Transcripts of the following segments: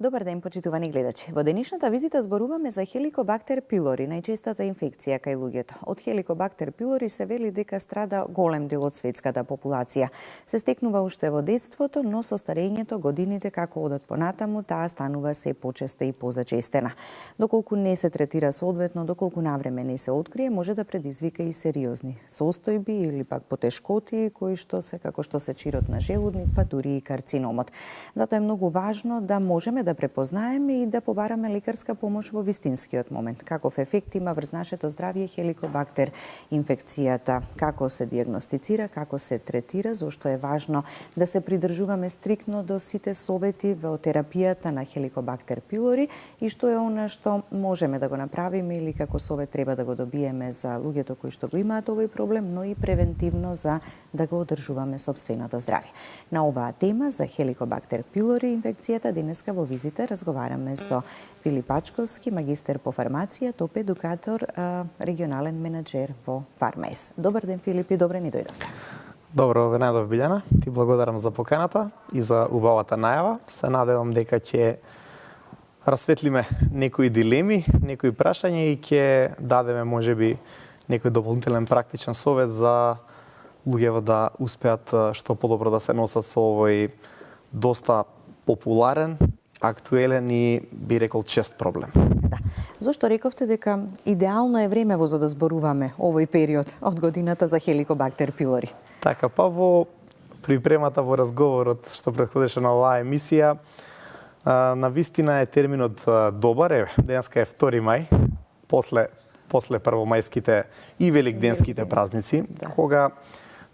Добар ден, почитувани гледачи. Во денешната визита зборуваме за Helicobacter pylori, најчестата инфекција кај луѓето. Од Helicobacter pylori се вели дека страда голем дел од светската популација. Се стекнува уште во детството, но со старењето годините како одат понатаму, таа станува се почеста и позачестена. Доколку не се третира соодветно, доколку навреме не се открие, може да предизвика и сериозни состојби или пак потешкоти кои што се како што се чирот на желудник, па дури и карциномот. Затоа е многу важно да можеме да препознаеме и да побараме лекарска помош во вистинскиот момент. Каков ефект има врз нашето здравје Helicobacter инфекцијата, како се диагностицира, како се третира, зошто е важно да се придржуваме стриктно до сите совети во терапијата на Helicobacter pylori и што е она што можеме да го направиме или како совет треба да го добиеме за луѓето кои што го имаат овој проблем, но и превентивно за да го одржуваме сопственото здравје. На оваа тема за Helicobacter pylori инфекцијата денеска во визита разговараме со Филип Ачковски, магистер по фармација, топ едукатор, регионален менеджер во Фармес. Добар ден, Филип, и добре ни дојдовте. Добро ве најдов, Билјана. Ти благодарам за поканата и за убавата најава. Се надевам дека ќе расветлиме некои дилеми, некои прашања и ќе дадеме можеби некој дополнителен практичен совет за луѓето да успеат што подобро да се носат со овој доста популарен, актуелен и би рекол чест проблем. Да. Зошто рековте дека идеално е времево за да зборуваме овој период од годината за Helicobacter pylori? Така, па во припремата во разговорот што претходеше на оваа емисија, на вистина е терминот добар. Денеска е 2 мај, после првомајските и великденските празници, кога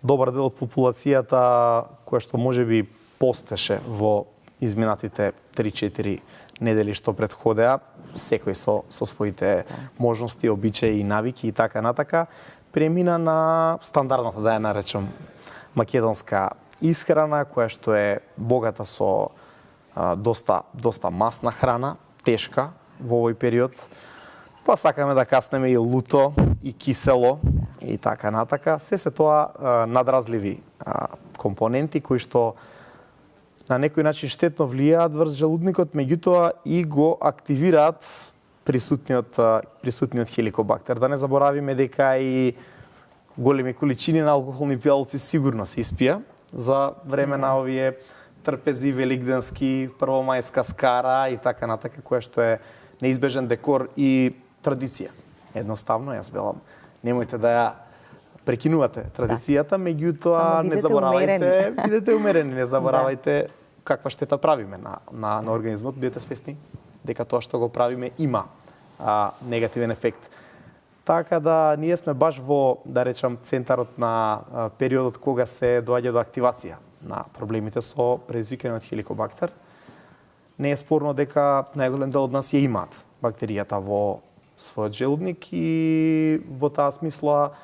добар дел од популацијата која што можеби постеше во изминатите 3-4 недели што предходеа, секој со своите можности, обичаи и навики и така натака, премина на стандардната, да ја наречам, македонска исхрана, која што е богата со доста масна храна, тешка во овој период. Па сакаме да каснеме и луто, и кисело, и така натака. Се тоа надразливи компоненти кои што на некој начин штетно влијаат врз желудникот, меѓутоа и го активираат присутниот Helicobacter. Да не заборавиме дека и големи количини на алкохолни пијалци сигурно се испија за време на овие трпези, великденски, првомајска скара и така натака, која што е неизбежен декор и традиција. Едноставно, јас велам, немојте да ја прекинувате традицијата, меѓутоа не заборавајте, бидете умерени, не заборавајте каква штета правиме на организмот, бидете свесни дека тоа што го правиме има негативен ефект. Така да ние сме баш во, да речам, центарот на периодот кога се доаѓа до активација на проблемите со предизвикани од Helicobacter. Не е спорно дека најголем дел од нас ја имаат бактеријата во својот желудник и во таа смисла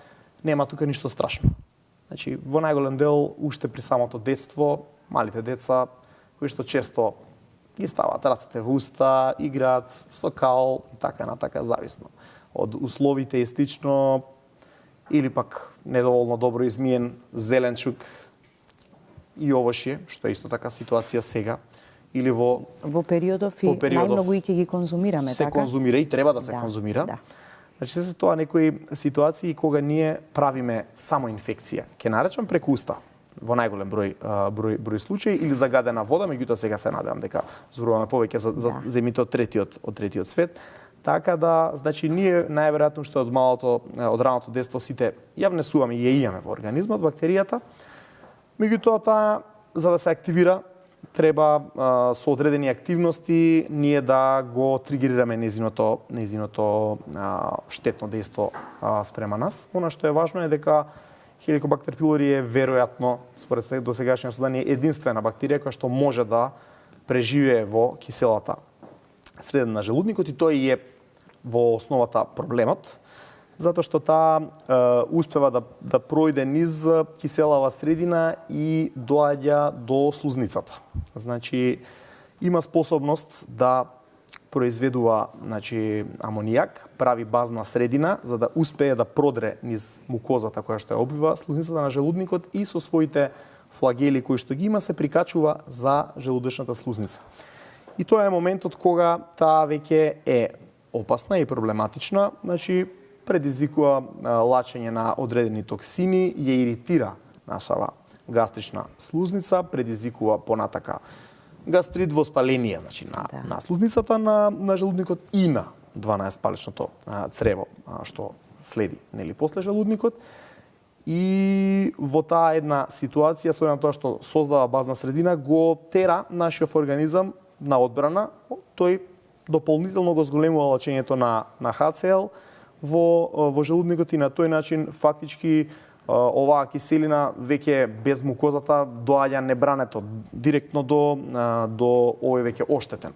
нема тука ништо страшно. Значи, во најголем дел, уште при самото детство, малите деца, кои што често ги ставаат рацете во уста, играат со кал и така натака, зависно од условите и слично, или пак недоволно добро измиен зеленчук и овошје, што е исто така ситуација сега, или во периодов и најмногу и ќе ги конзумираме, се така? Се конзумира и треба да се конзумира. Да. Значи, се тоа некои ситуации кога ние правиме само инфекција. Ке наречам преку уста, во најголем број случаи, или загадена вода, меѓутоа сега се надевам дека зборуваме повеќе за земите од третиот свет. Така да, значи, ние најверојатно што од раното детство сите ја внесуваме и ја имаме во организмот бактеријата, меѓутоа таа, за да се активира, треба со одредени активности ние да го тригерираме незиното штетно дејство спрема нас. Она што е важно е дека Helicobacter pylori е веројатно, според досегашни сознание, единствена бактерија која што може да преживее во киселата средина на желудникот и тој е во основата проблемот, затоа што таа успева да пројде низ киселава средина и доаѓа до слузницата. Значи, има способност да произведува амонијак, прави базна средина за да успее да продре низ мукозата која што ја обвива слузницата на желудникот и со своите флагели кои што ги има се прикачува за желудочната слузница. И тоа е моментот кога таа веќе е опасна и проблематична, значи предизвикува лачење на одредени токсини, ја иритира нашава гастрична слузница, предизвикува понатака гастрит, воспаление, значи на слузницата, на желудникот и на 12-паличното црево што следи, нели, после желудникот. И во таа една ситуација, со тоа што создава базна средина, го тера нашиот организам на одбрана, тој дополнително го зголемува лачењето на HCl во желудникот и на тој начин фактички оваа киселина веќе без мукозата доаѓа небрането директно до овој веќе оштетен.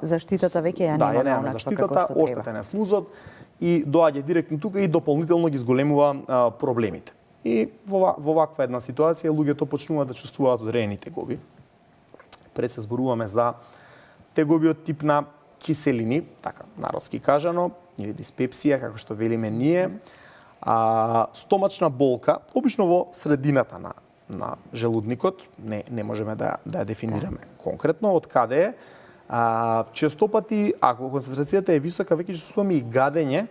Заштитата веќе ја нема на онаква како што треба. Оштетен е слузот и доаѓа директно тука и дополнително ги зголемува проблемите. И во ваква една ситуација луѓето почнуваат да чувствуваат одредени тегоби. Пред се зборуваме за тегоби од тип на киселини, така народски кажано, или диспепсија, како што велиме ние, стомачна болка, обично во средината на желудникот, не можеме да ја дефинираме конкретно од каде е. Често пати, ако концентрацијата е висока, веќе чувствуваме и гадење,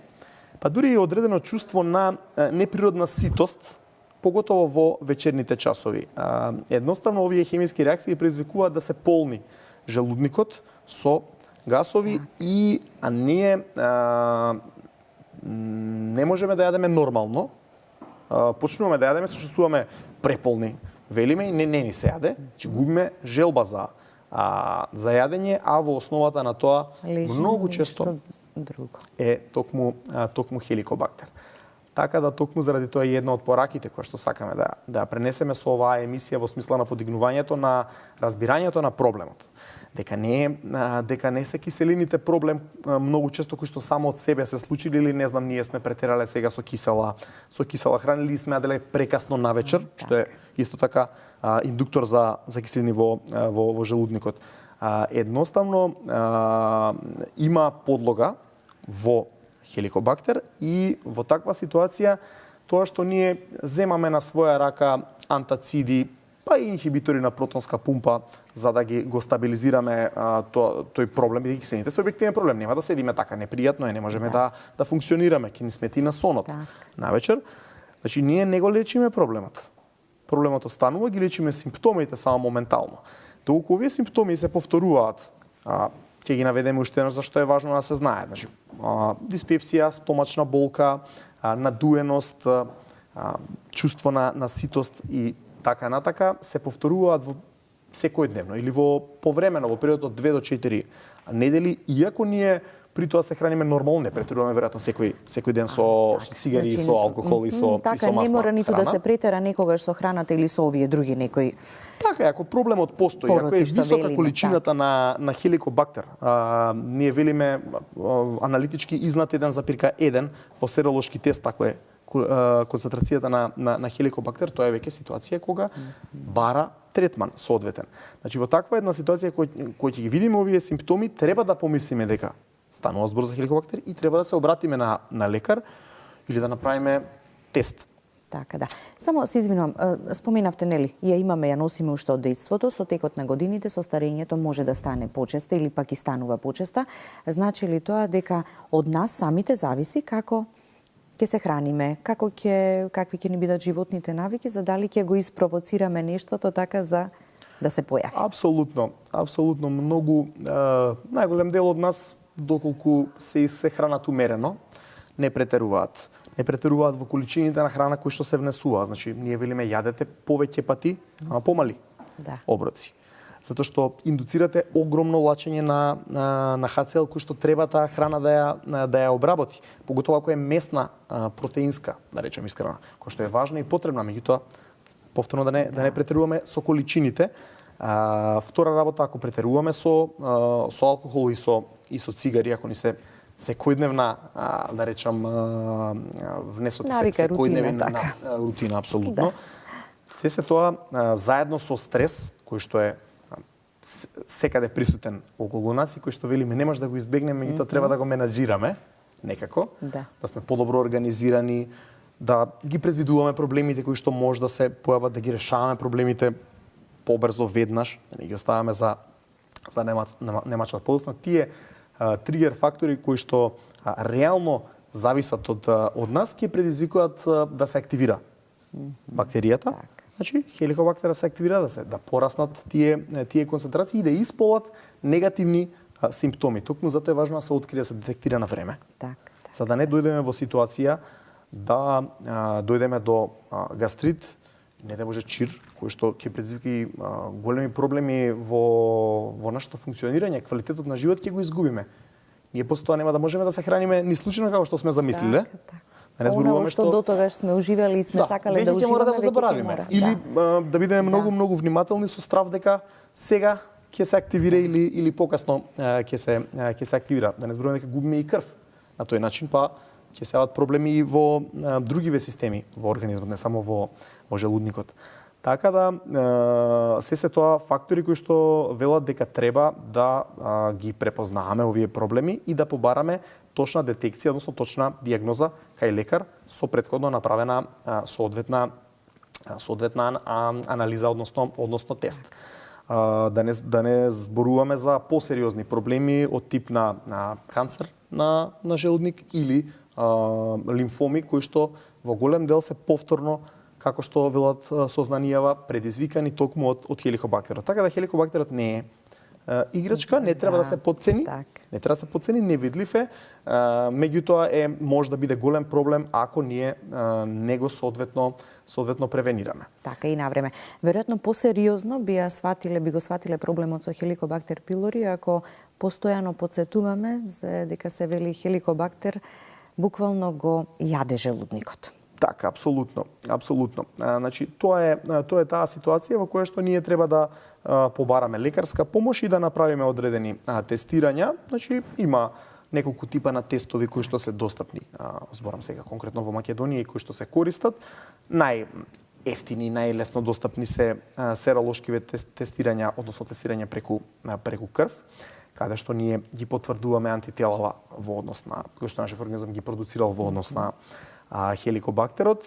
па дури и одредено чувство на неприродна ситост, поготово во вечерните часови. Едноставно, овие хемиски реакции предизвикуваат да се полни желудникот со гасови и ние не можеме да јадеме нормално. Почнуваме да јадеме, се чувствуваме преполни, велиме, и не ни се јаде, че губиме желба за јадење, а во основата на тоа многу често е токму хеликобактер. Така да токму заради тоа е една од пораките која што сакаме да пренесеме со оваа емисија во смисла на подигнувањето на разбирањето на проблемот. Дека не се киселините проблем многу често кои што само од себе се случили, или не знам, ние сме претерале сега со кисела храна, или сме јаделе прекасно навечер, што е исто така индуктор за киселини во желудникот. Едноставно има подлога во хеликобактер и во таква ситуација тоа што ние земаме на своја рака антациди, па и инхибитори на протонска пумпа за да го стабилизираме тој проблем, и киселините се објективен проблем, нема да седиме така, непријатно е, не можеме да функционираме, ќе ни смети на сонот навечер. Значи ние не го лечиме проблемот. Проблемот останува, ги лечиме симптомите само моментално. Толку овие симптоми се повторуваат, ќе ги наведеме уште еднаш зашто е важно да се знае. Значи, диспепсија, стомачна болка, надуеност, чувство на ситост и така натака се повторуваат во секојдневно или повремено во период од 2 до 4 недели, иако ние при тоа се храниме нормално, не претеруваме веројатно секој ден со цигари, значи, со алкохол и со така, масна не мора ниту храна. да се претера некогаш со храната или со овие други некои. Така, ако проблемот постои, ако е висока количината на хеликобактер, ние велиме аналитички изнад 1,1 во серолошки тест, ако е концентрацијата на хеликобактер, тоа е веќе ситуација кога бара третман соодветен. Значи во таква една ситуација кој ќе ги видиме овие симптоми, треба да помислиме дека станува збор за хеликобактер и треба да се обратиме на лекар или да направиме тест. Така да. Само се извинувам, споменавте, нели, ја носиме уште од дејството, со текот на годините, со старењето може да стане почеста или пак и станува почеста. Значи ли тоа дека од нас самите зависи како ќе се храниме, какви ќе ни бидат животните навики, за дали ќе го испровоцираме нештото така за да се појави? Апсолутно многу, најголем дел од нас, доколку се хранат умерено, не претеруваат. Не претеруваат во количините на храна кои што се внесуваат. Значи, ние велиме јадете повеќе пати, ама помали оброци. Затоа што индуцирате огромно лачење на HCl кој што треба таа храна да ја обработи, поготово ако е месна протеинска, да речем, исхрана, која што е важна и потребна, меѓутоа повторно да не претеруваме со количините. Втора работа, ако претеруваме со алкохол и со цигари, ако ни се секојдневна, да речам, внесот секојдневна рутина, апсолутно. Се тоа заедно со стрес, кој што е секаде присутен околу нас и кој што велиме не може да го избегнеме, меѓутоа треба да го менаџираме некако, да сме подобро организирани, да ги предвидуваме проблемите кои што може да се појават, да ги решаваме проблемите побрзо веднаш, да не ги оставаме за за немачат подоцна, тие тригер фактори кои што реално зависат од нас, ќе предизвикуваат да се активира бактеријата. Значи, хеликобактера се активира да пораснат тие концентрации и да исполат негативни симптоми. Токму затоа е важно да се открие, да се детектира на време. За да не дојдеме во ситуација да дојдеме до гастрит, не да може чир, кој што ќе предизвика големи проблеми во нашето функционирање, квалитетот на живот ќе го изгубиме. Ние после тоа нема да можеме да се храниме ни случајно како што сме замислиле. Да не зборуваме што до тогаш сме уживали и сме сакале да уживаме, мора да го заборавиме. Или да бидеме многу внимателни со страв дека сега ќе се активира или покасно ќе се активира. Да не зборуваме дека губиме и крв. На тој начин па ќе се јават проблеми и во другиве системи во организмот, не само во желудникот. Така да се тоа фактори кои што велат дека треба да ги препознаваме овие проблеми и да побараме точна детекција, односно точна дијагноза кај лекар со претходно направена соодветна анализа, односно тест. Да не зборуваме за посериозни проблеми од тип на канцер на желудник или лимфоми кои што во голем дел се повторно, како што велат сознанијава, предизвикани токму од хеликобактерот. Така да хеликобактерот не е играчка, не треба да се потцени. Не треба да се потцени, невидлив е, меѓутоа може да биде голем проблем ако ние не го соодветно превенираме. Така и навреме. Веројатно посериозно би го сватиле проблемот со хеликобактер пилори ако постојано потсетуваме дека се вели хеликобактер буквално го јаде желудникот. Така, апсолутно. Значи, тоа е таа ситуација во која што ние треба да побараме лекарска помош и да направиме одредени тестирања. Значи, има неколку типа на тестови кои што се достапни. Зборам сега конкретно во Македонија и кои што се користат. Најефтини, најлесно достапни се серолошкиве тестирања, односно тестирање преку крв, каде што ние ги потврдуваме антителава во однос на кои што нашиот организам ги продуцирал во однос на хеликобактерот,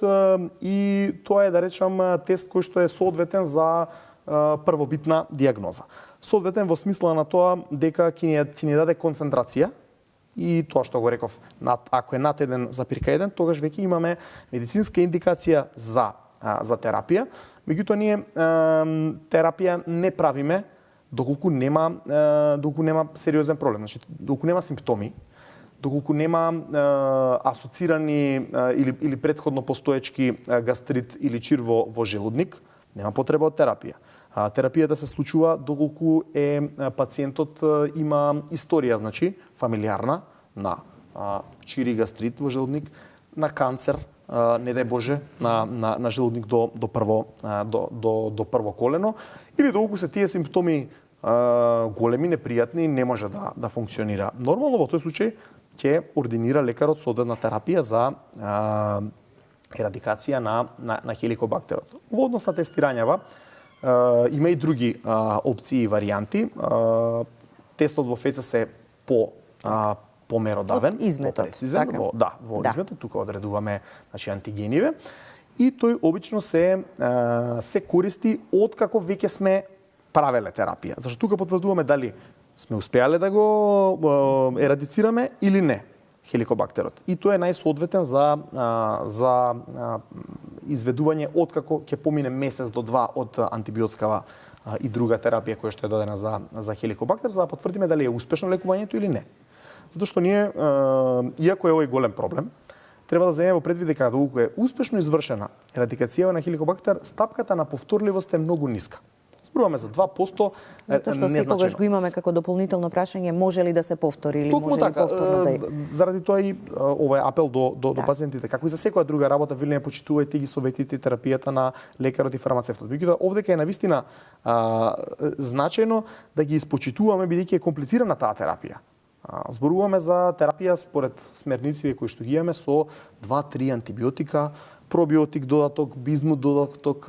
и тоа е, да речам, тест кој што е соодветен за првобитна дијагноза. Соодветен во смисла на тоа дека ќе ни даде концентрација и тоа што го реков, ако е над 1,1, тогаш веќе имаме медицинска индикација за терапија. Меѓутоа ние терапија не правиме доколку нема сериозен проблем, значи доколку нема симптоми, доколку нема асоцирани или претходно постоечки гастрит или чир во желудник, нема потреба од терапија. Терапијата се случува доколку пациентот има историја, значи фамилиарна на чир и гастрит во желудник, на канцер, не дај Боже, на желудник до прво колено, или доколку се тие симптоми големи, непријатни, не може да функционира нормално, во тој случај ќе ординира лекарот соодветна терапија за ерадикација на хеликобактерот. Во однос на тестирањава, има и други опции и варијанти. Тестот во ФЦС е померодавен, попрецизен. Во изметот, тука одредуваме антигениве. И тој обично се користи откако веќе сме правеле терапија. Зашто тука потврдуваме дали сме успеале да го ерадицираме или не хеликобактерот. И тој е најсоодветен за изведување откако ќе помине месец до 2 од антибиотскава и друга терапија која што е дадена за хеликобактер, за да потврдиме дали е успешно лекувањето или не. Затоа што ние, иако е овој голем проблем, треба да земеме во предвид дека доколку е успешно извршена ерадикацијава на хеликобактер, стапката на повторливост е многу ниска. Зборуваме за 2%. Затоа што секогаш го имаме како дополнително прашање, може ли да се повтори или може ли повторно да е? Заради тоа и ова е апел до пациентите, како и за секоја друга работа, вели не почитувајте ги советите, терапијата на лекарот и фармацевтот. Меѓутоа, овдека е навистина значајно да ги испочитуваме бидејќи е комплицирана таа терапија. Зборуваме за терапија според смерниците кои што ги имаме со 2-3 антибиотика, пробиотик додаток, бизмут додаток,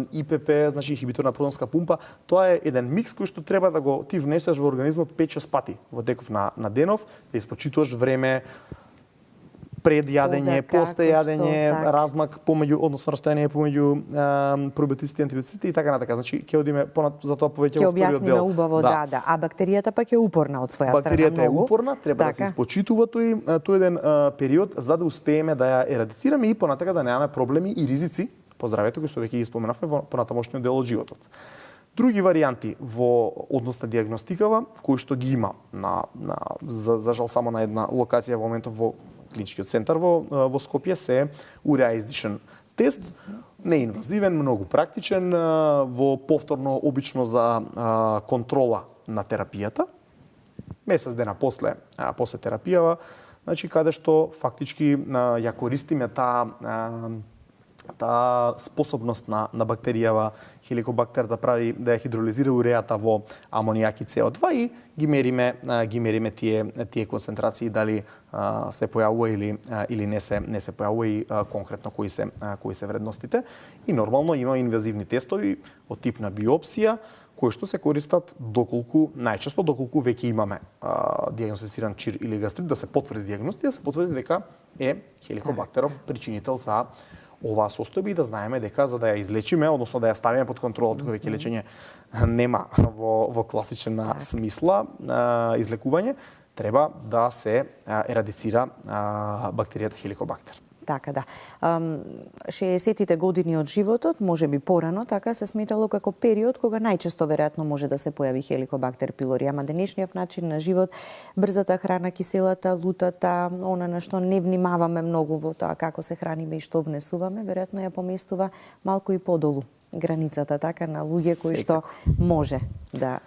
ИПП, значи инхибитор на протонска пумпа. Тоа е еден микс кој што треба да го ти внесеш во организмот 5-6 пати во теков на денов, да испочитуваш време, пред јадење, Кога, после како, јадење, што, така. размак помеѓу, односно растојание помеѓу пробиотиците и антибиотиците и така натака. Значи ќе одиме за тоа повеќе Ќе во вториот објасниме дел. убаво, да. А бактеријата пак е упорна од своја страна Бактеријата е многу. упорна, треба да се Така. испочитува тој еден период за да успееме да ја ерадицираме и понатака да немаме проблеми и ризици по здравјето кои што веќе ги споменавме во понатамошниот дел од животот. Други варијанти во однос на дијагностикава, кои што ги има за жал само на една локација во моментов во клиничкиот центар во Скопје се уреа издишен тест, неинвазивен, многу практичен, во повторно обично за контрола на терапијата, месец дена после терапијава, значи каде што фактички ја користиме таа способност на бактеријава хеликобактер да ја хидролизира уреата во амонијак и CO2 и ги мериме тие концентрации дали се појавува или не се појавува и конкретно кои се вредностите. И нормално има инвазивни тестови од тип на биопсија кои што се користат најчесто доколку веќе имаме дијагностициран чир или гастрит, да се потврди дијагноста, да се потврди дека е хеликобактеров причинител за оваа состојба и да знаеме дека за да ја излечиме, односно да ја ставиме под контрола, тоа веќе лечење нема во класична смисла излекување, треба да се ерадицира бактеријата хеликобактер. Така, да. 60-тите години од животот, можеби порано, така се сметало како период кога најчесто веројатно може да се појави хеликобактер пилори, ама денешниот начин на живот, брзата храна, киселата, лутата, она на што не внимаваме многу во тоа како се храниме и што внесуваме, веројатно ја поместува малку и подолу границата така на луѓе кои што може да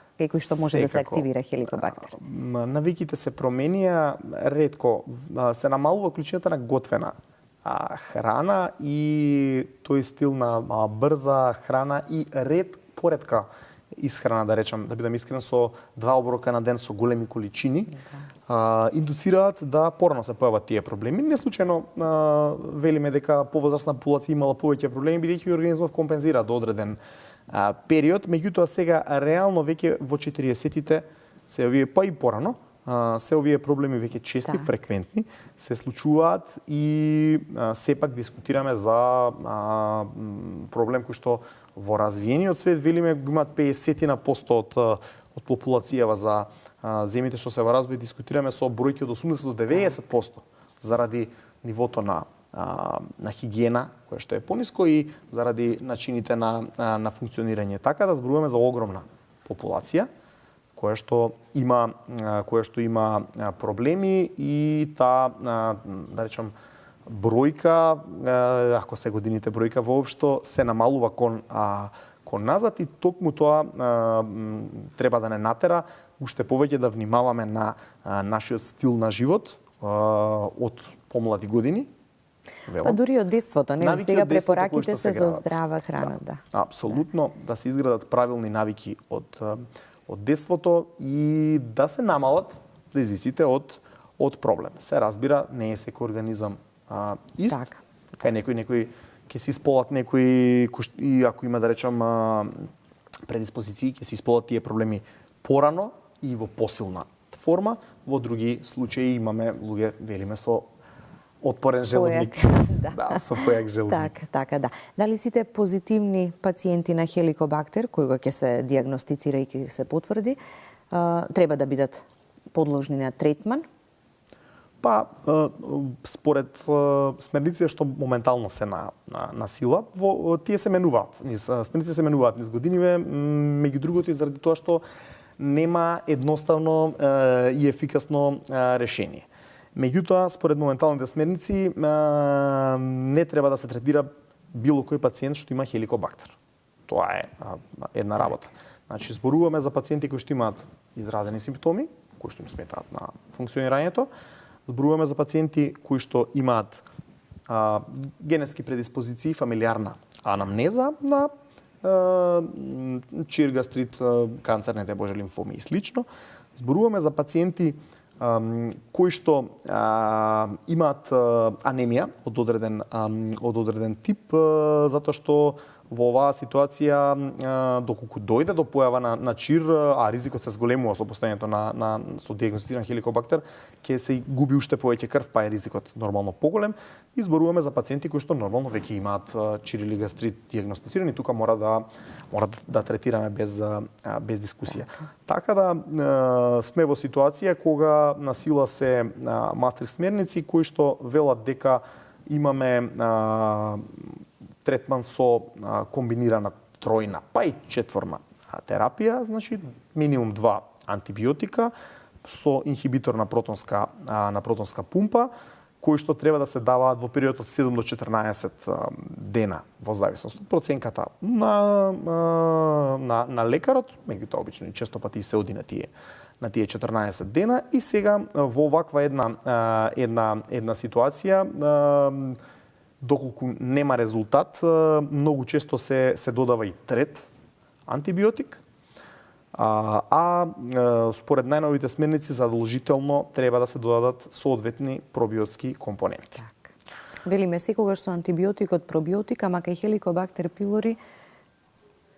се активира хеликобактер. Навиките се променија, ретко се намалува количината на готвена храна и тој стил на брза храна и поретка исхрана, да речам, да бидам искрен, со 2 оброка на ден со големи количини, индуцираат да порано се појават тие проблеми. Не случајно велиме дека повозрасна популација имала повеќе проблеми, бидејќи организмот компензира до одреден период, меѓутоа сега реално веќе во 40-тите се овие па и порано се овие проблеми веќе чести, фреквентни, се случуваат и сепак дискутираме за проблем кој што во развиениот свет велиме го имаат 50% од популацијава за земјите што се во развој, дискутираме со бројки од 80 до 90% заради нивото на хигиена, која што е пониско и заради начините на функционирање. Така да зборуваме за огромна популација која што има проблеми и таа, да речам, бројка, ако се годините бројка воопшто, се намалува кон назад и токму тоа треба да не натера уште повеќе да внимаваме на нашиот стил на живот од помлади години. Па дури од детството, не? Сега препораките се за здрава храна, да. Апсолутно, да се изградат правилни навики од детството и да се намалат ризиците од проблем. Се разбира, не е секој организам ист. Кај некој ќе се исполат некои, и ако има, да речам, предиспозиции, ќе се исполат тие проблеми порано и во посилна форма. Во други случаи имаме луѓе, велиме, со отпорен желудник. Со појак желудник. Така, да. Дали сите позитивни пациенти на хеликобактер, кои ќе се дијагностицира и ќе се потврди, треба да бидат подложни на третман? Па, според смерниците што моментално се на сила, тие се менуваат. Смерниците се менуваат низ годиниве, меѓу другото и заради тоа што нема едноставно и ефикасно решение. Меѓутоа, според моменталните смерници, не треба да се третира било кој пациент што има хеликобактер. Тоа е една работа. Значи, зборуваме за пациенти кои што имаат изразени симптоми, кои што им сметаат на функционирањето. Зборуваме за пациенти кои што имаат генетски предиспозиции, фамилиарна анамнеза на чир, гастрит, канцер, не дај Боже, лимфоми и слично. Зборуваме за пациенти кои што имаат анемија од одреден тип, затоа што во оваа ситуација, доколку дојде до појава на чир, а ризикот се зголемува со постојањето со дијагностициран хеликобактер, ќе се губи уште повеќе крв, па е ризикот нормално поголем. Изборуваме за пациенти кои што нормално веќе имаат чир или гастрит дијагностицирани, тука мора да третираме без дискусија. Така да сме во ситуација кога на сила се мастрих смерници кои што велат дека имаме третман со комбинирана тројна, па и четворна терапија, значи минимум 2 антибиотика со инхибитор на протонска пумпа, кои што треба да се даваат во период од 7 до 14 дена, во зависност од проценката на лекарот, меѓутоа обично и често пати се оди на тие 14 дена. И сега во ваква една ситуација, доколку нема резултат, многу често се додава и трет антибиотик, според најновите смерници задолжително треба да се додадат соодветни пробиотски компоненти. Так. Велиме секогаш со антибиотикот, пробиотика, мака и хеликобактер пилори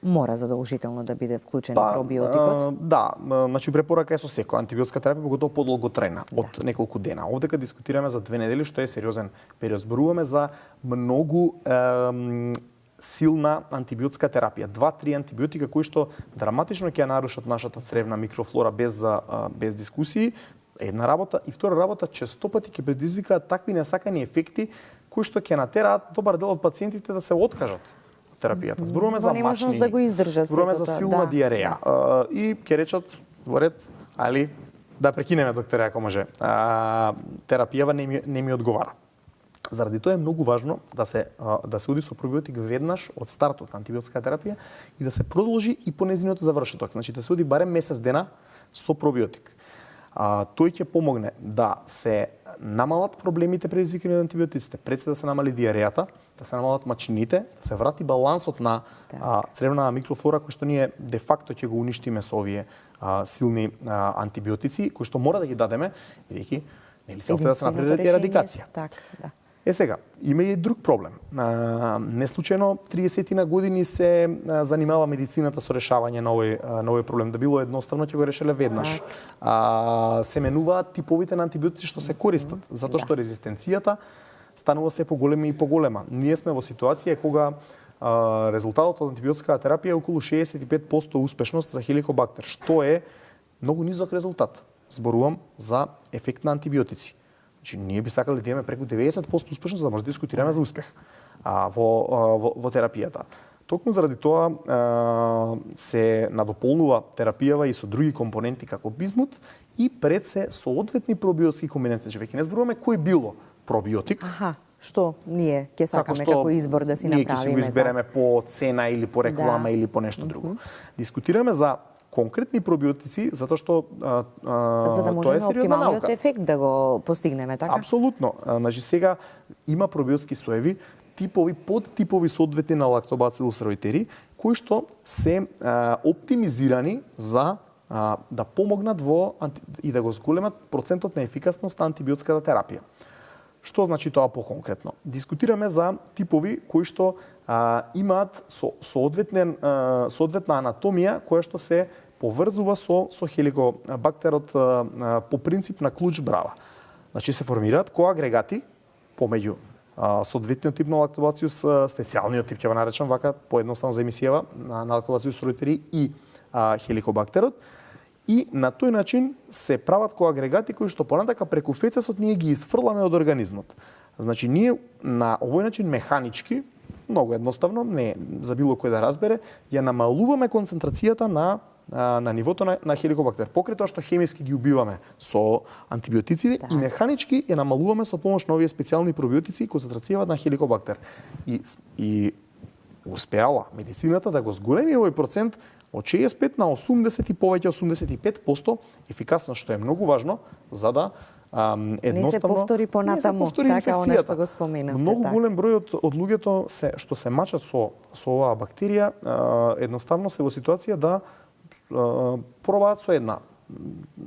мора задолжително да биде вклучен пробиотикот? Да, значи препорака е со секоја антибиотска терапија, поготово подолготрајна, од неколку дена. Овдека дискутираме за 2 недели, што е сериозен период. Зборуваме за многу силна антибиотска терапија. 2-3 антибиотика кои што драматично ќе нарушат нашата цревна микрофлора без дискусии. Една работа, и втора работа, често пати ќе предизвикаат такви несакани ефекти кои што ќе натераат добар дел од пациентите да се откажат од терапијата. Зборуваме за мачни, да го издржат, зборуваме за силна диареја. И ќе речат во ред, али да прекинеме докторе ако може. Терапијава не ми одговара. Заради тоа е многу важно да се оди со пробиотик веднаш од стартот на антибиотска терапија и да се продолжи и по нејзиното завршеток. Значи да се оди барем месец дена со пробиотик. Тој ќе помогне да се намалат проблемите предизвикани од антибиотиците, пред се да се намали диарејата, да се намалат мачнините, да се врати балансот на цревна микрофлора кој што ние де факто ќе го уништиме со овие силни антибиотици кои што мора да ги дадеме, бидејќи нели целта да се направи ерадикација. Така, да. Сега, има и друг проблем. Не случајно 30 години се занимава медицината со решавање на овој проблем. Да било едноставно ќе го решеле веднаш. Се менуваат типовите на антибиотици што се користат, затоа што резистенцијата станува се поголема и поголема. Ние сме во ситуација кога резултатот од антибиотската терапија е околу 65% успешност за хеликобактер, што е многу низок резултат. Зборувам за ефект на антибиотици. Значи, ние би сакале да имаме преку 90% успешност за да може да дискутираме за успех во терапијата. Токму заради тоа се надополнува терапијава и со други компоненти како бизмут и пред се соодветни пробиотски комбинации. Значи, веќе не зборуваме кој било пробиотик. Што ние ќе сакаме како избор да си направиме. Ние ќе си го избереме по цена или по реклама или по нешто друго. Дискутираме за конкретни пробиотици, затоа што за да можеме оптималниот ефект да го постигнеме, така? Апсолутно. Значи сега има пробиотски соеви, типови, подтипови соодветни на лактобацилус реутери, кои што се оптимизирани за да помогнат и да го зголемат процентот на ефикасност на антибиотската терапија. Што значи тоа поконкретно? Дискутираме за типови кои што имаат соодветна анатомија која што се поврзува со хеликобактерот по принцип на клуч брава. Значи се формираат коагрегати помеѓу соодветниот тип на лактобациус, специјалниот тип ќе го наречам вака поедноставно за емисијава на лактобациус реутери и хеликобактерот. И на тој начин се прават коагрегати кои што понатака преку фецесот ние ги изфрламе од организмот. Значи ние на овој начин механички, многу едноставно, не за било кој да разбере, ја намалуваме концентрацијата на нивото на хеликобактер. Покрај тоа што хемиски ги убиваме со антибиотиците и механички ја намалуваме со помош на овие специјални пробиотици концентрацијата на хеликобактер. И успеала медицината да го зголеми овој процент од 65 на 80 и повеќе 85% ефикасност, што е многу важно за да едноставно не се повтори понатаму, така она што го споменавте. Многу голем број од луѓето што се мачат со оваа бактерија едноставно се во ситуација да пробаат со една.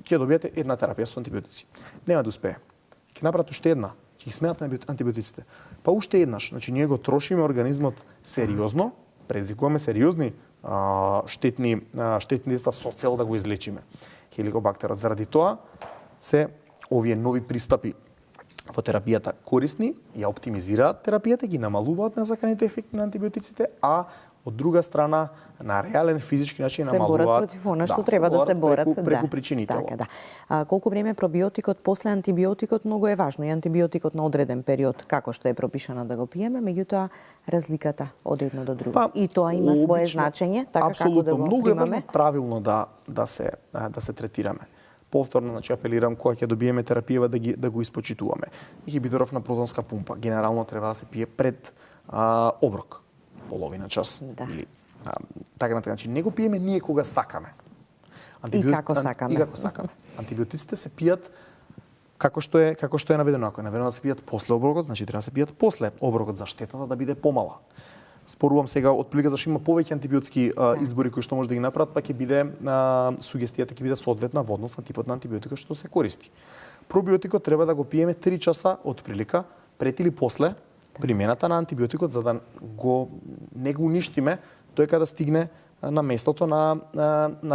Ќе добиете една терапија со антибиотици. Нема да успее. Ќе направат уште една. Ќе ги сменат антибиотиците. Па уште еднаш. Значи ние го трошиме организмот сериозно предизвикуваме сериозни штетни действия со цел да го излечиме хеликобактерот. Заради тоа се овие нови пристапи во терапијата корисни, ја оптимизираат терапијата, ги намалуваат несаканите ефекти на антибиотиците, а од друга страна на реален физички начин намалуваат. Се борат против она што треба да се борат преку причините. Така, да. Колку време пробиотикот после антибиотикот многу е важно и антибиотикот на одреден период како што е пропишано да го пиеме, меѓутоа разликата од едно до друго. И тоа има свое значење, така како да го многу примаме. Многу е правилно да се третираме. Повторно, значи, апелирам кога ќе добиеме терапија да го испочитуваме. Инхибиторов на протонска пумпа генерално треба да се пие пред оброк, половина час или така на така. Значи, не го пиеме ние кога сакаме. И како сакаме. Антибиотиците се пијат како што е наведено. Ако е наведено да се пијат после оброкот, значи треба да се пијат после оброкот за штетата да биде помала. Спорувам сега отприлика зашто има повеќе антибиотски избори кои што може да ги направат, па ќе биде сугестијата ќе биде соодветна во однос на типот на антибиотикот што се користи. Пробиотикот треба да го пиеме 3 часа отприлика пред или после примената на антибиотикот за да не го уништиме тој кога да стигне на местото на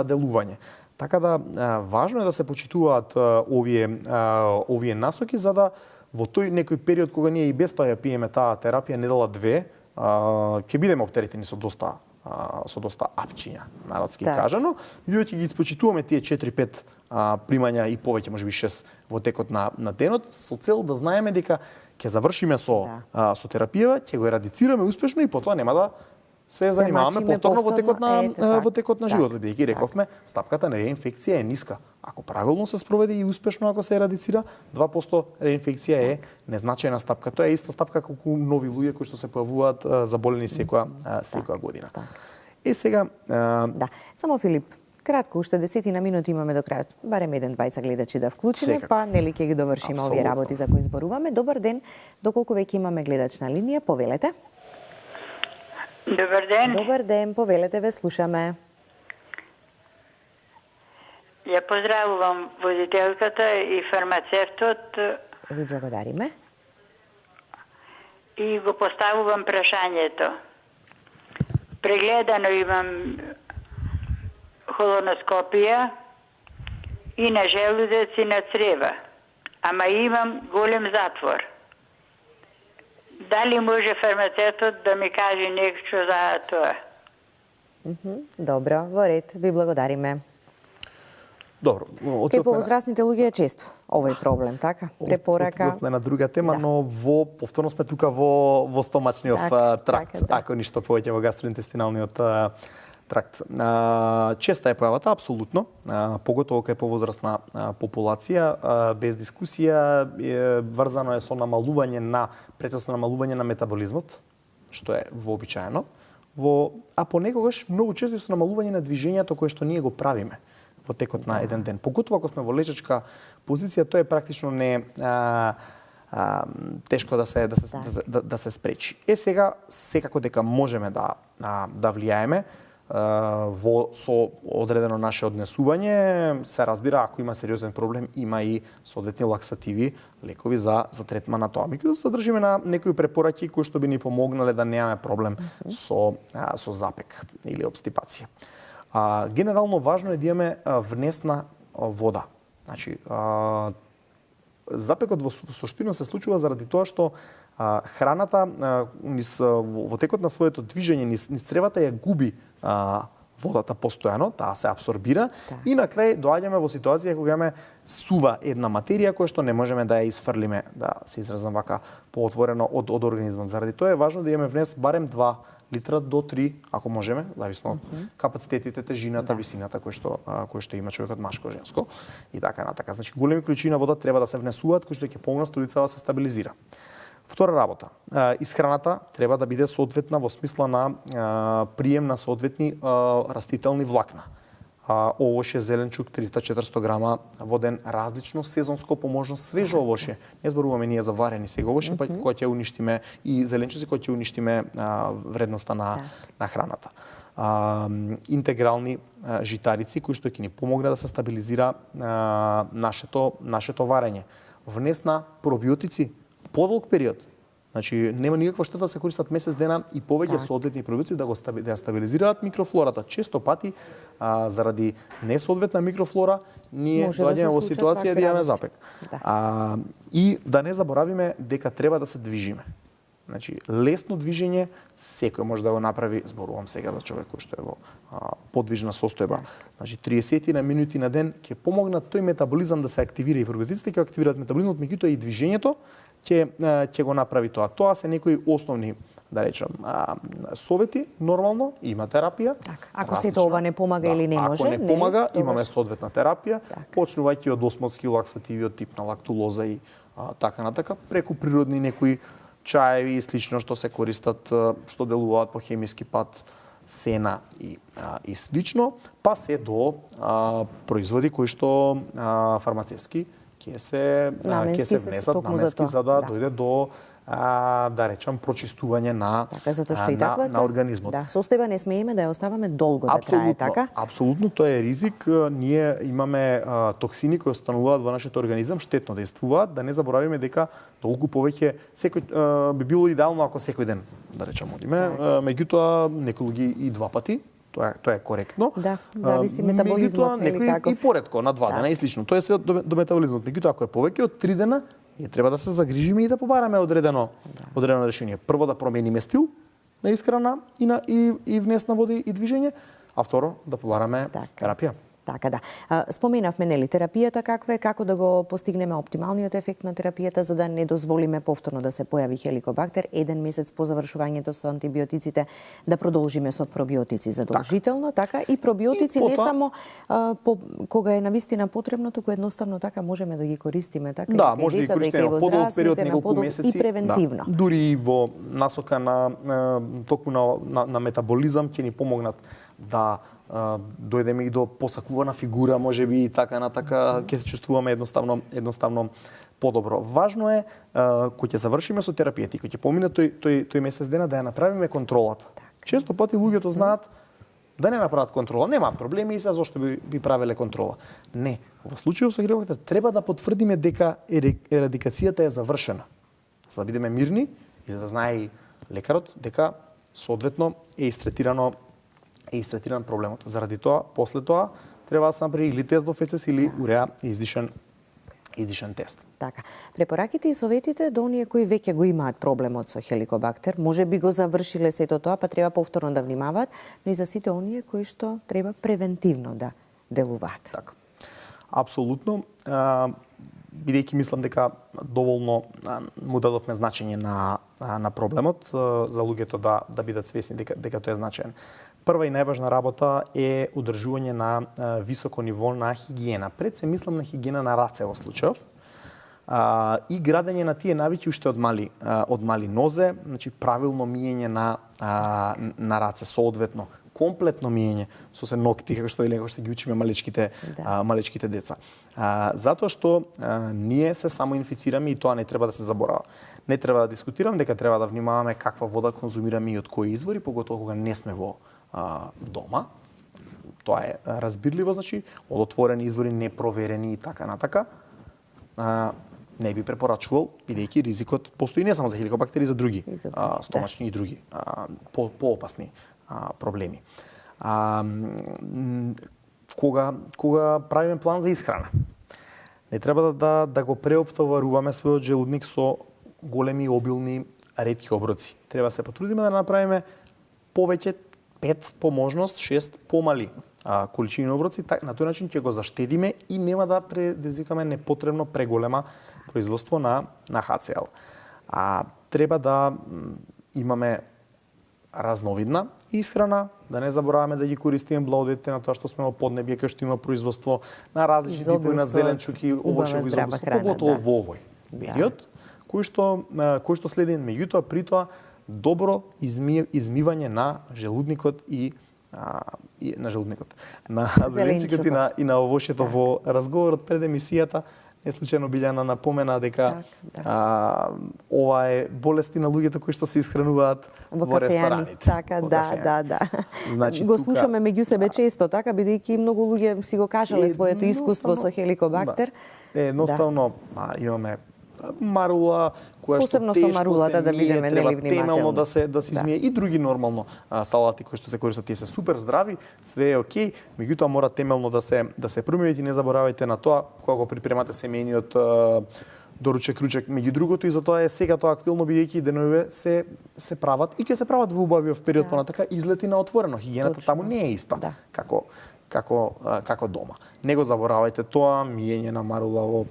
делување. Така да важно е да се почитуваат овие насоки за да во тој некој период кога ние и без тоа ја пиеме таа терапија недела 2 ќе бидеме оптеретени со доста апчиња, народски кажано, и ќе ги испочитуваме тие 4-5 примања и повеќе, можеби 6 во текот на денот, со цел да знаеме дека ќе завршиме со терапија, ќе го ерадицираме успешно и потоа нема да се занимаваме повторно во текот на животот, бидејќи рековме, стапката на реинфекција е ниска. Ако правилно се спроведе и успешно ако се ерадицира, 2% реинфекција е незначајна стапка. Тоа е иста стапка колку нови луѓе кои што се појавуваат заболени секоја година. Сега да, само Филип, кратко, уште 10 минути имаме до крајот. Барем 1-2 гледачи да вклучиме, па нели ќе ги довршиме овие работи за кои зборуваме. Добар ден, доколку веќе имаме гледач на линија, повелете. Добар ден. Добар ден, повелете, ве слушаме. Ја поздравувам водителката и фармацевтот. Ви благодариме. И го поставувам прашањето. Прегледано имам холоноскопија и на желудец и на црева, ама имам голем затвор. Дали може фармацевтот да ми каже нешто за тоа? Добро, во ред, ви благодариме. Добро, Кај повозрастните луѓе е често овој проблем, така? Препорака. Отидовме на друга тема, но повторно сме тука во стомачниот тракт, ако ништо повеќе во гастроинтестиналниот тракт. Честа е појавата, апсолутно, поготово кај повозрастна популација, без дискусија, врзано е со прецесно намалување на метаболизмот, што е вообичаено, а понекогаш многу често со намалување на движењето кое што ние го правиме во текот на еден ден. Поготово ако сме во лежачка позиција, тоа е практично тешко да се спречи. Сега секако дека можеме да влијаеме со одредено наше однесување, се разбира ако има сериозен проблем, има и соодветни лаксативи, лекови за третман на тоа. Меѓутоа се држиме на некои препораки кои што би ни помогнале да немаме проблем со запек или обстипација. Генерално важно е да имаме внесна вода. Значи, запекот во суштина се случува заради тоа што храната во текот на своето движење низ цревата ја губи водата постојано, таа се абсорбира и на крај доаѓаме во ситуација кога имаме сува една материја која што не можеме да ја изфрлиме, да се изразам вака поотворено од организмот. Заради тоа е важно да имаме внес барем 2 литра до 3, ако можеме, зависно од капацитетите, тежината, висината кој што има човекот машко, женско и така натака. Значи големи количини вода треба да се внесуваат кои што ќе помогнат столицава да се стабилизира. Втора работа, исхраната треба да биде соодветна во смисла на прием на соодветни растителни влакна. Овоше, зеленчук 300-400 грама во ден, различно сезонско по можност свежо овоше. Не зборуваме ние за варени сега овоше, па кој ќе уништиме и зеленчуци кој ќе уништиме вредноста на храната. Интегрални житарици кои што ќе ни помогне да се стабилизира нашето варење. Внесна пробиотици подолг период. Значи нема никаква штета да се користат месец дена и повеќе соодветни пробиоци да ја стабилизираат микрофлората. Често пати заради несоодветна микрофлора ние доаѓаме во ситуација да имаме запек. И да не заборавиме дека треба да се движиме. Значи, лесно движење секој може да го направи, зборувам сега за човек кој што е во подвижна состојба. Значи 30 на минути на ден ќе помогнат тој метаболизам да се активира и пробиотиците ќе активираат метаболизмот, меѓутоа и движењето ќе го направи тоа. Тоа се некои основни, да речам, совети. Нормално има терапија. Ако сето ова не помага или не може, ако не помага, имаме соодветна терапија, почнувајќи од осмотски лаксативи од тип на лактулоза и така натака, преку природни некои чаеви и слично што се користат, што делуваат по хемиски пат, сена и слично, па се до производи кои што фармацевски ќе се внесат наменски за да дојде до да речам прочистување на организмот. Да, состојба не смееме да ја оставаме долго да трае, така? Апсолутно, тоа е ризик. Ние имаме токсини кои остануваат во нашиот организам, штетно действуваат, да не заборавиме дека толку повеќе би било идеално ако секој ден, да речам, одиме, меѓутоа некои луѓе и 2 пати. Тоа е коректно. Да, зависи метаболизмот, нели како. И поредко на 2 дена и слично. Тоа е све до метаболизмот. Меѓутоа ако е повеќе од 3 дена, ние треба да се загрижиме и да побараме одредено решение. Прво да промениме стил на исхрана и внес на води и движење, а второ да побараме терапија. Така да. Споменавме нели терапијата каква е, како да го постигнеме оптималниот ефект на терапијата за да не дозволиме повторно да се појави хеликобактер 1 месец по завршувањето со антибиотиците, да продолжиме со пробиотици задолжително, така и пробиотици не само кога е навистина потребно, туку едноставно така можеме да ги користиме, така да, може да ги користиме во подолг период неколку месеци и превентивно. Да, дури во насока на токму на метаболизам ќе ни помогнат да дојдеме и до посакувана фигура, можеби и така натака, ќе се чувствуваме едноставно подобро. Важно е кога ќе завршиме со терапијата и кога ќе помине тој месец дена да ја направиме контролата. Често пати луѓето знаат да не направат контрола, немаат проблеми и се зошто би правеле контрола. Не, во случајот со хеликобактер треба да потврдиме дека ерадикацијата е завршена. За да бидеме мирни и за да знае и лекарот дека соодветно е истретиран проблемот. Заради тоа, после тоа, треба да се направи или тест до фецес или уреа издишен тест. Така. Препораките и советите до оние кои веќе го имаат проблемот со хеликобактер, може би го завршиле сето тоа, па треба повторно да внимаваат, но и за сите оние кои што треба превентивно да делуваат. Така. Апсолутно. Бидејќи мислам дека доволно му дадовме значење на проблемот, за луѓето да бидат свесни дека тој е значаен. Прва и најважна работа е одржување на високо ниво на хигиена. Пред се мислам на хигиена на раце во случајов и градење на тие навики уште од мали нозе, значи правилно миење на раце соодветно, комплетно миење со се ногти како што ги учиме малечките деца. Затоа што ние се самоинфицираме и тоа не треба да се заборава. Не треба да дискутирам дека треба да внимаваме каква вода конзумираме и од кои извори, поготово кога не сме во дома. Тоа е разбирливо, значи, од отворени извори, непроверени и така натака. Не би препорачувал, бидејќи ризикот постои не само за хеликобактери, за други стомачни и други поопасни проблеми. Кога правиме план за исхрана, не треба да го преоптоваруваме својот желудник со големи, обилни, ретки оброци. Треба се потрудиме да направиме повеќе 5 по можност, 6 помали количини оброци, на тој начин ќе го заштедиме и нема да предизвикаме непотребно преголема производство на HCl. Треба да имаме разновидна исхрана, да не забораваме да ги користиме благодетите на тоа што сме во поднебје кај што има производство на различни типови на зеленчуки, овошево изобилство, поготово во овој период, кој што следи, меѓутоа при тоа добро измивање на желудникот и на зеленчукот и на овошјето. Во разговорот пред емисијата неслучајно Билјана напомена дека ова е болести на луѓето кои што се исхрануваат во рестораните. Така, да. Значи, го слушаме меѓу себе често, така, бидејќи многу луѓе си го кажале своето искуство со хеликобактер. Едноставно имаме марула која Посебно што со тешко марулата се да мие, бидеме треба нели темелно внимателни. да се измие и други нормално салати кои што се користат, тие се супер здрави, све е окей, меѓутоа мора темелно да се промијат и не заборавајте на тоа кога го припремате семејниот доручек, ручек, меѓу другото, и затоа е сега тоа актуелно, бидејќи деновиве се прават и ќе се прават во убавиот период понатака излети на отворено. Хигиената таму не е иста како дома. Не го заборавајте тоа, миење на марула во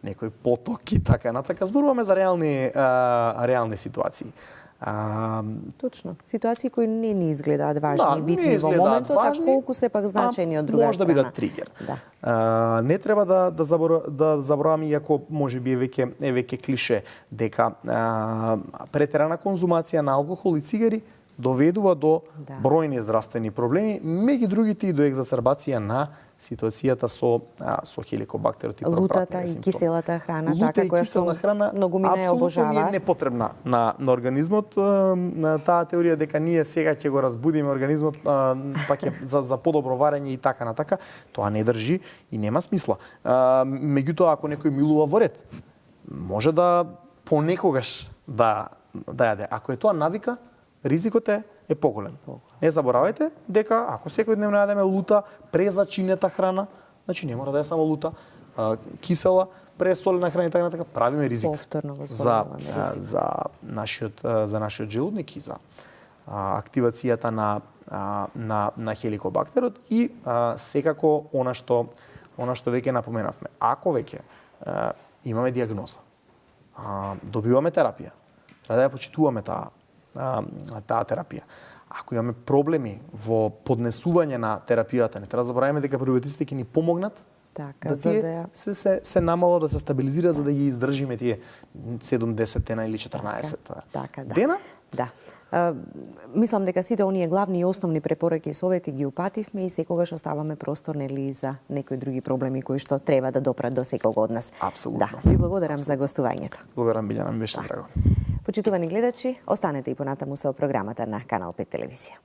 некој поток и така натака. Зборуваме за реални ситуации. Точно. Ситуации кои не ни изгледаат важни и битни во изгледаат моментот, а колку се пак значени од друга може да страна. бидат тригер. Да. Не треба да забораваме, иако можеби е веќе клише, дека претерана конзумација на алкохол и цигари доведува до бројни здравствени проблеми, меѓу другите и до екзацербација на ситуацијата со хеликобактерот и лутата и киселата храна, така која што многумина ја обожаваат. Апсолутно не е непотребна на организмот. Таа теорија дека ние сега ќе го разбудиме организмот па ќе за подобро варење и така натака, тоа не држи и нема смисла. Меѓутоа, ако некој милува во ред, може да понекогаш да јаде. Ако е тоа навика, ризикот е поголем. Не заборавајте дека ако секојдневно јадеме лута, презачинета храна, значи не мора да е само лута, кисела, пресолена храна и така натака, правиме ризик за нашиот желудник и за активацијата на хеликобактерот и секако она што веќе напоменавме. Ако веќе имаме диагноза, добиваме терапија, треба да ја почитуваме таа терапија. Ако имаме проблеми во поднесување на терапијата, не треба да забравяме дека пробиотиците ќе ни помогнат да тие се намала, да се стабилизира, за да ги издржиме тие 7-10 дена или 14 дена. Да. Мислам дека сите оние главни и основни препораки и совети ги упативме и секогаш оставаме простор нели за некои други проблеми кои што треба да допрат до секого од нас. Апсолутно. Да, ви благодарам за гостувањето. Благодарам, Билјана, ми беше драго. Почитувани гледачи, останете и понатаму со програмата на Канал 5 телевизија.